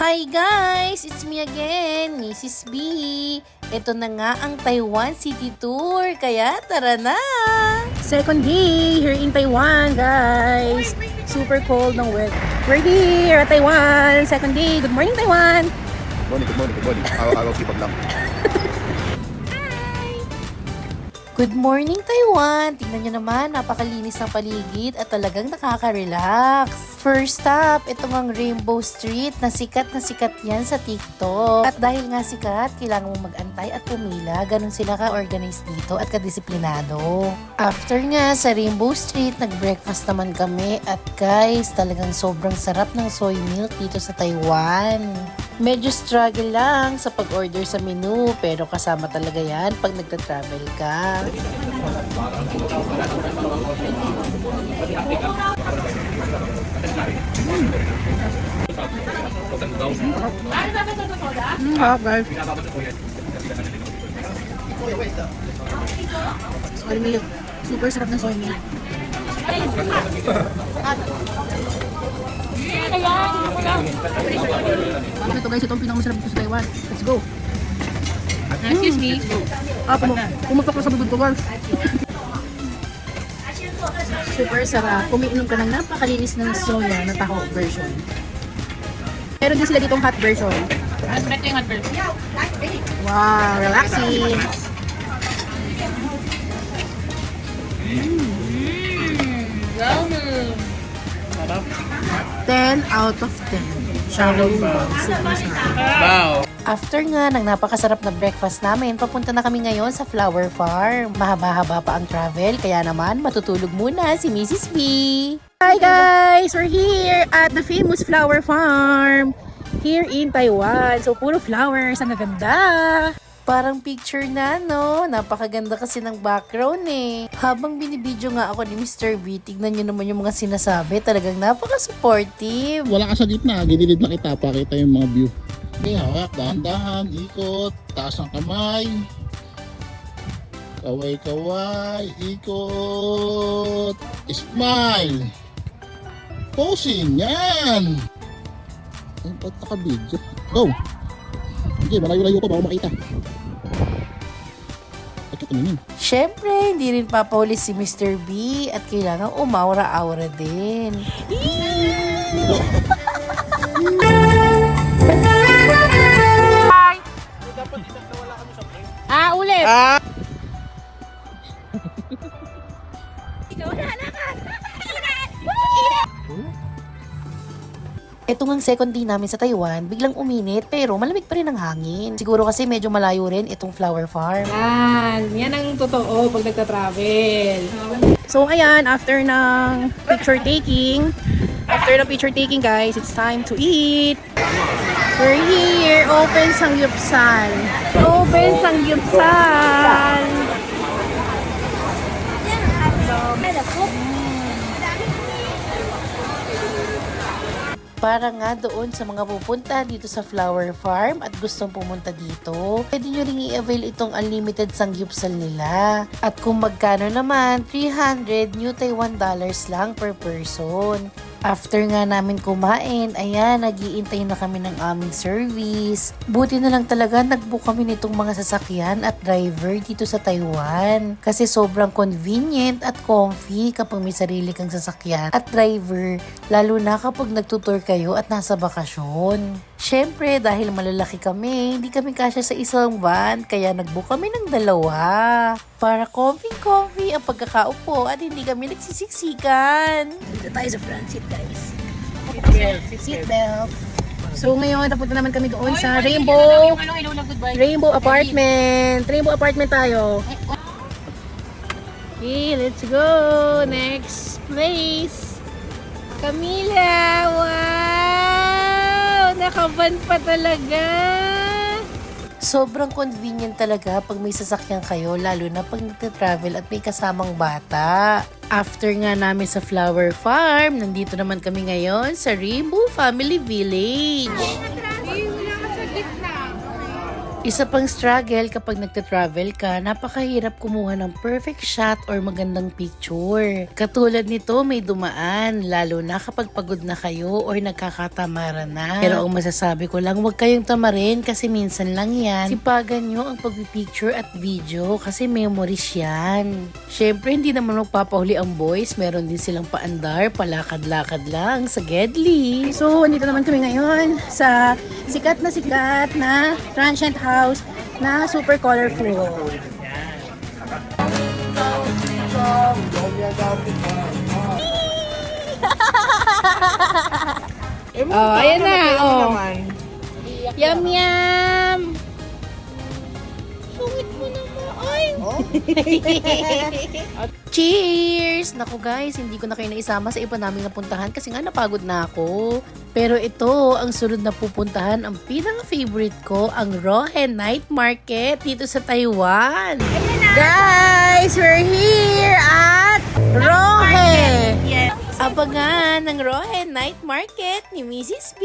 Hi guys! It's me again, Mrs. B. Ito na nga ang Taiwan City Tour, kaya tara na! Second day here in Taiwan, guys. Super cold ng weather. We're here at Taiwan. Second day. Good morning, Taiwan! Good morning. Araw sipag lang. Good morning, Taiwan! Tingnan nyo naman, napakalinis ng paligid at talagang nakaka-relax. First stop, ito ang Rainbow Street na sikat yan sa TikTok. At dahil nga sikat, kailangan mong mag-antay at pumila. Ganun sila ka-organized dito at kadisiplinado. After nga sa Rainbow Street, nag-breakfast naman kami. At guys, talagang sobrang sarap ng soy milk dito sa Taiwan. Medyo struggle lang sa pag-order sa menu, pero kasama talaga yan pag nagta-travel ka. Hot guys. Soy milk. Super sarap ng soy milk. Ito guys, ito ang pinakamasarap dito sa Taiwan. Let's go. Excuse me. Pumutok na sa bibig ko guys. Super sarap. Umiinom ka ng napakalinis ng soya na taho version. Meron din sila ditong hot version. Ito yung hot version. Wow, relaxing. 10 out of 10. Shallow ball. Super sarap. Wow! After nga ng napakasarap na breakfast namin, papunta na kami ngayon sa Flower Farm. Mahaba-haba pa ang travel, kaya naman matutulog muna si Mrs. B. Hi guys! We're here at the famous Flower Farm here in Taiwan. So, puro flowers. Ang gaganda. Parang picture na, no? Napakaganda kasi ng background eh. Habang binibidyo nga ako ni Mr. B, tignan nyo naman yung mga sinasabi. Talagang napaka-supportive. Wala ka sa gitna, gilid na kita, pakita yung mga view. Okay, hawak, dahan-dahan, ikot, taas ang kamay. Kaway-kaway, ikot, smile. Posing, yan! Ang ba't naka-video? Go! Okay, malayo-layo ko, baka makita. Bakit tumingin? Siyempre, hindi rin papahuli si Mr. B at kailangan umaura-aura din. Ulit! Ito ngang second day namin sa Taiwan, biglang uminit pero malamig pa rin ang hangin. Siguro kasi medyo malayo rin itong flower farm. Yan ang totoo pag nagta-travel. So ayan, after ng picture taking guys, it's time to eat. We're here, Open Samgyeopsal. Open Samgyeopsal. Para nga doon sa mga pupunta dito sa flower farm at gustong pumunta dito, pwede nyo ring i-avail itong unlimited sangyupsal nila. At kung magkano naman, 300 New Taiwan dollars lang per person. After nga namin kumain, ayan, nag-iintay na kami ng aming service. Buti na lang talaga nag-book kami nitong mga sasakyan at driver dito sa Taiwan. Kasi sobrang convenient at comfy kapag may sarili kang sasakyan at driver, lalo na kapag nagtutour kayo at nasa bakasyon. Siyempre, dahil malalaki kami, hindi kami kasya sa isang van, kaya nag-book kami ng dalawa. Para comfy-comfy ang pagkakaupo at hindi kami nagsisiksikan. Dito tayo sa front seat guys. Seatbelt. So ngayon, napunta naman kami doon sa Rainbow Apartment. Rainbow Apartment tayo. Okay, let's go. Next place. Camila, wow! Nakaban pa talaga. Sobrang convenient talaga pag may sasakyan kayo, lalo na pag nagte-travel at may kasamang bata. After nga namin sa Flower Farm, nandito naman kami ngayon sa Rainbow Family Village. Isa pang struggle kapag nagta-travel ka, napakahirap kumuha ng perfect shot or magandang picture. Katulad nito, may dumaan, lalo na kapag pagod na kayo or nagkakatamaran na. Pero ang masasabi ko lang, huwag kayong tamarin kasi minsan lang yan. Sipagan nyo ang pag-picture at video kasi memories yan. Syempre, hindi naman magpapahuli ang boys. Meron din silang paandar, palakad-lakad lang sa Gedli. So, nandito naman kami ngayon sa sikat na transient house na super colorful. Oh, ayan na. Oh. Yum, yum. Sungit mo naman. Ay. Cheers! Naku guys, hindi ko na kayo naisama sa iba naming napuntahan kasi nga napagod na ako. Pero ito, ang sunod na pupuntahan, ang pinaka-favorite ko, ang Rohen Night Market dito sa Taiwan. Guys, we're here at Rohe. Abangan ng Rohen Night Market ni Mrs. B.